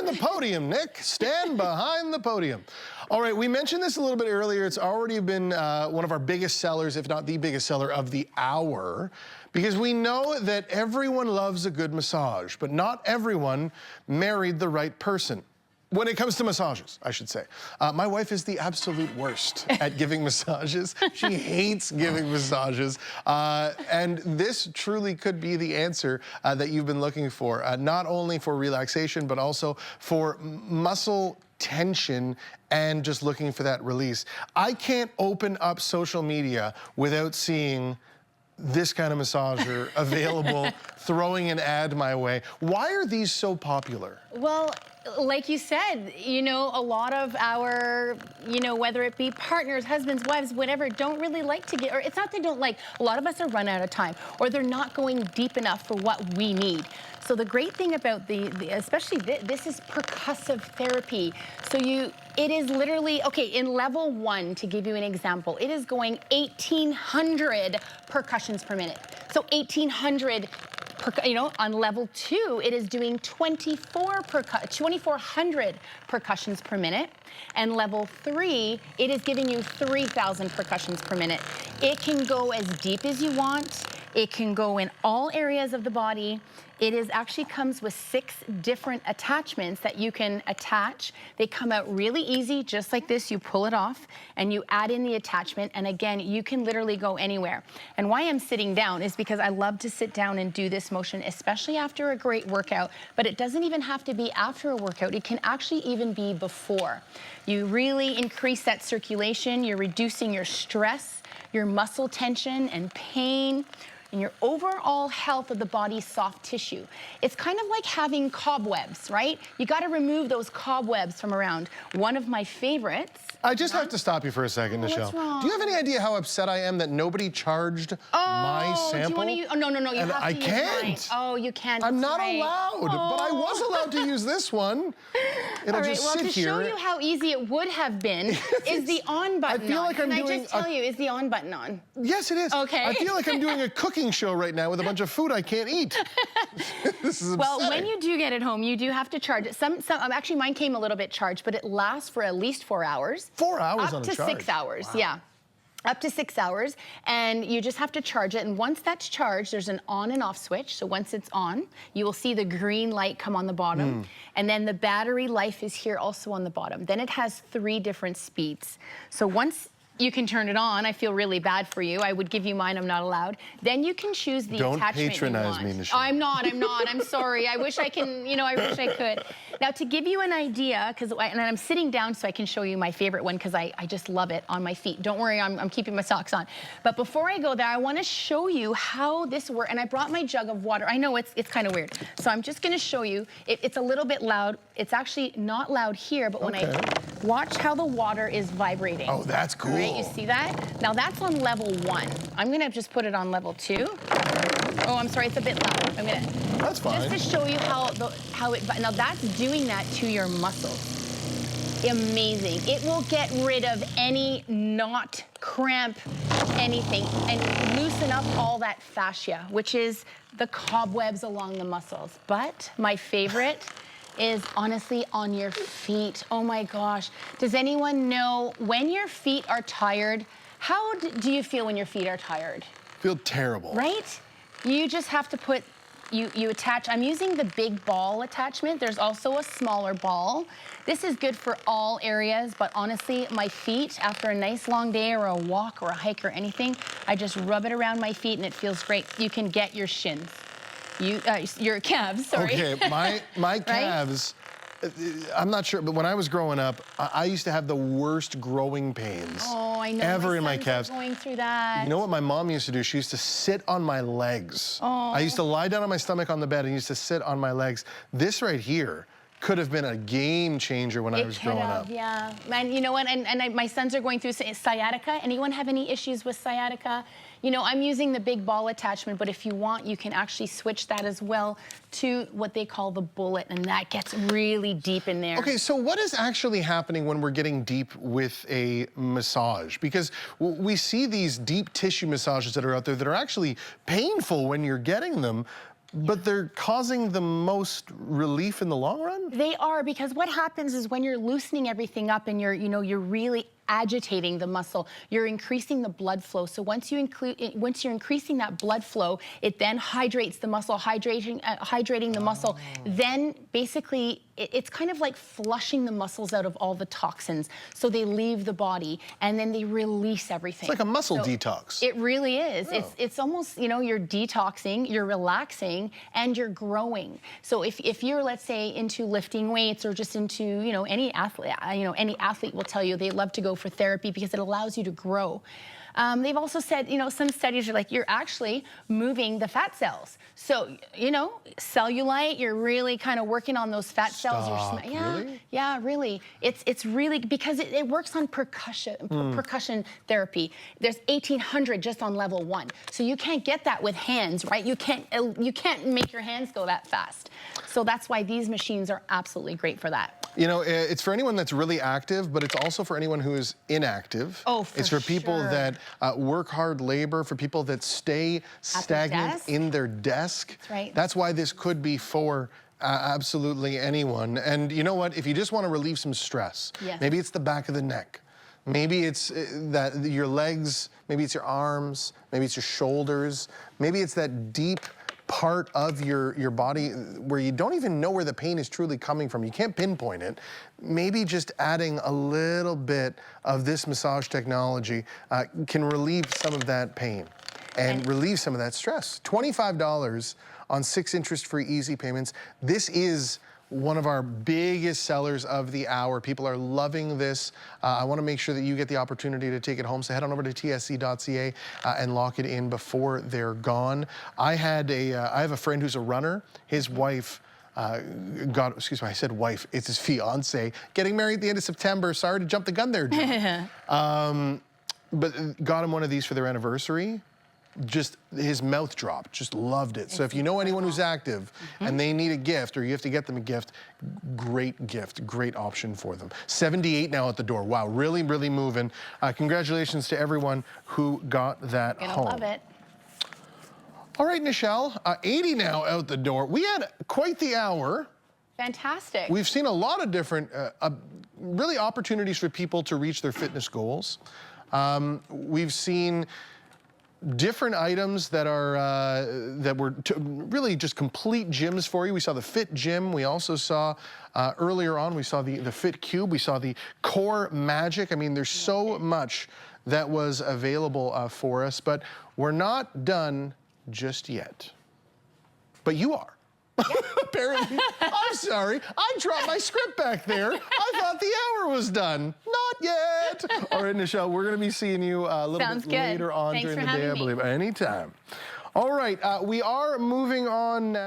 behind the podium, Nick. Stand behind the podium. All right, we mentioned this a little bit earlier. It's already been one of our biggest sellers, if not the biggest seller of the hour, because we know that everyone loves a good massage, but not everyone married the right person. When it comes to massages, I should say. My wife is the absolute worst at giving massages. She hates giving massages. And this truly could be the answer that you've been looking for, not only for relaxation, but also for muscle tension and just looking for that release. I can't open up social media without seeing this kind of massager available, throwing an ad my way. Why are these so popular? Well, like you said, you know, a lot of our, you know, whether it be partners, husbands, wives, whatever, don't really like to get, or it's not they don't like, a lot of us are run out of time, or they're not going deep enough for what we need. So the great thing about especially this is percussive therapy. So it is literally, okay, in level 1, to give you an example, it is going 1,800 percussions per minute. So 1,800 you know, on level 2, it is doing 2,400 percussions per minute. And level 3, it is giving you 3,000 percussions per minute. It can go as deep as you want. It can go in all areas of the body. It actually comes with 6 different attachments that you can attach. They come out really easy, just like this. You pull it off and you add in the attachment. And again, you can literally go anywhere. And why I'm sitting down is because I love to sit down and do this motion, especially after a great workout. But it doesn't even have to be after a workout. It can actually even be before. You really increase that circulation. You're reducing your stress, your muscle tension and pain, and your overall health of the body's soft tissue. It's kind of like having cobwebs, right? You gotta remove those cobwebs from around. One of my favorites. I just have to stop you for a second, Nichelle. What's wrong? Do you have any idea how upset I am that nobody charged my sample? Do you want to use, no, you and have to I use can't. mine. Oh, you can't. I'm not right. allowed, but I was allowed to use this one. It'll just well, sit to here. show you how easy it would have been, is the on button I feel like on. I'm Can doing I just tell you, is the on button on? Yes, it is. Okay. I feel like I'm doing a cooking show right now with a bunch of food I can't eat. This is upsetting. Well, when you do get it home, you do have to charge it. Actually, mine came a little bit charged, but it lasts for at least 4 hours. 4 hours on a charge? Up to 6 hours, wow. yeah. Up to 6 hours, and you just have to charge it. And once that's charged, there's an on and off switch. So once it's on, you will see the green light come on the bottom. And then the battery life is here also on the bottom. Then it has 3 different speeds. So once you can turn it on, I feel really bad for you. I would give you mine, I'm not allowed. Then you can choose the attachment you want. Don't patronize me, Nichelle. I'm not, I'm sorry. I wish I can, you know, I wish I could. Now to give you an idea, and I'm sitting down so I can show you my favorite one because I just love it on my feet. Don't worry, I'm keeping my socks on. But before I go there, I wanna show you how this works. And I brought my jug of water. I know it's kind of weird. So I'm just gonna show you. It's a little bit loud. It's actually not loud here, but when I watch how the water is vibrating. Oh, that's cool. Right, you see that? Now that's on level 1. I'm gonna just put it on level 2. Oh, I'm sorry, it's a bit loud. That's fine. Just to show you how now that's doing that to your muscles. Amazing. It will get rid of any knot, cramp, anything, and loosen up all that fascia, which is the cobwebs along the muscles. But my favorite is honestly on your feet. Oh my gosh. Does anyone know when your feet are tired, how do you feel when your feet are tired? Feel terrible. Right? You just have to put, you attach, I'm using the big ball attachment. There's also a smaller ball. This is good for all areas, but honestly, my feet, after a nice long day or a walk or a hike or anything, I just rub it around my feet and it feels great. You can get your shins. Your calves, sorry. Okay, my calves, I'm not sure, but when I was growing up, I used to have the worst growing pains ever in my calves. Going through that. You know what my mom used to do? She used to sit on my legs. I used to lie down on my stomach on the bed and used to sit on my legs. This right here could have been a game changer when I was growing up. Yeah, and you know what, my sons are going through sciatica. Anyone have any issues with sciatica? You know, I'm using the big ball attachment, but if you want, you can actually switch that as well to what they call the bullet, and that gets really deep in there. Okay, so what is actually happening when we're getting deep with a massage? Because we see these deep tissue massages that are out there that are actually painful when you're getting them, But they're causing the most relief in the long run? They are, because what happens is when you're loosening everything up and you're really agitating the muscle, you're increasing the blood flow. So once you're increasing that blood flow, it then hydrates the muscle, hydrating the muscle. Then basically it's kind of like flushing the muscles out of all the toxins. So they leave the body and then they release everything. It's like a muscle detox. It really is. Oh. It's almost, you're detoxing, you're relaxing, and you're growing. So if you're, let's say, into lifting weights or just into, any athlete will tell you they love to go for therapy because it allows you to grow. They've also said, some studies are like, you're actually moving the fat cells. So, cellulite, you're really kind of working on those fat cells. Really? Yeah, really. It's really, because it works on percussion therapy. There's 1,800 just on level 1. So you can't get that with hands, right? You can't make your hands go that fast. So that's why these machines are absolutely great for that. It's for anyone that's really active, but it's also for anyone who is inactive. Oh, It's for people that work hard labor, for people that stay stagnant in their desk. That's right. That's why this could be for absolutely anyone. And you know what? If you just want to relieve some stress, maybe it's the back of the neck. Maybe it's your legs, maybe it's your arms, maybe it's your shoulders, maybe it's that deep part of your body where you don't even know where the pain is truly coming from. You can't pinpoint it. Maybe just adding a little bit of this massage technology can relieve some of that pain and relieve some of that stress. $25 on 6 interest-free easy payments. This is one of our biggest sellers of the hour. People are loving this. I want to make sure that you get the opportunity to take it home. So head on over to tsc.ca and lock it in before they're gone. I have a friend who's a runner. His wife excuse me, I said wife, it's his fiance, getting married at the end of September. Sorry to jump the gun there, John. But got him one of these for their anniversary. Just his mouth dropped, just loved it. So if you know anyone who's active and they need a gift or you have to get them a gift, great option for them. 78 now at the door. Wow, really, really moving. Congratulations to everyone who got that home. Gonna love it. All right, Nichelle, 80 now out the door. We had quite the hour. Fantastic. We've seen a lot of different, really opportunities for people to reach their fitness goals. We've seen different items that are really just complete gyms for you. We saw the Fit Gym. We also saw earlier on, we saw the Fit Cube. We saw the Core Magic. I mean, there's so much that was available for us, but we're not done just yet. But you are. Apparently. I'm sorry. I dropped my script back there. I thought the hour was done. Not yet. All right, Nichelle, we're going to be seeing you a little bit later on during the day, I believe. Anytime. All right, we are moving on now.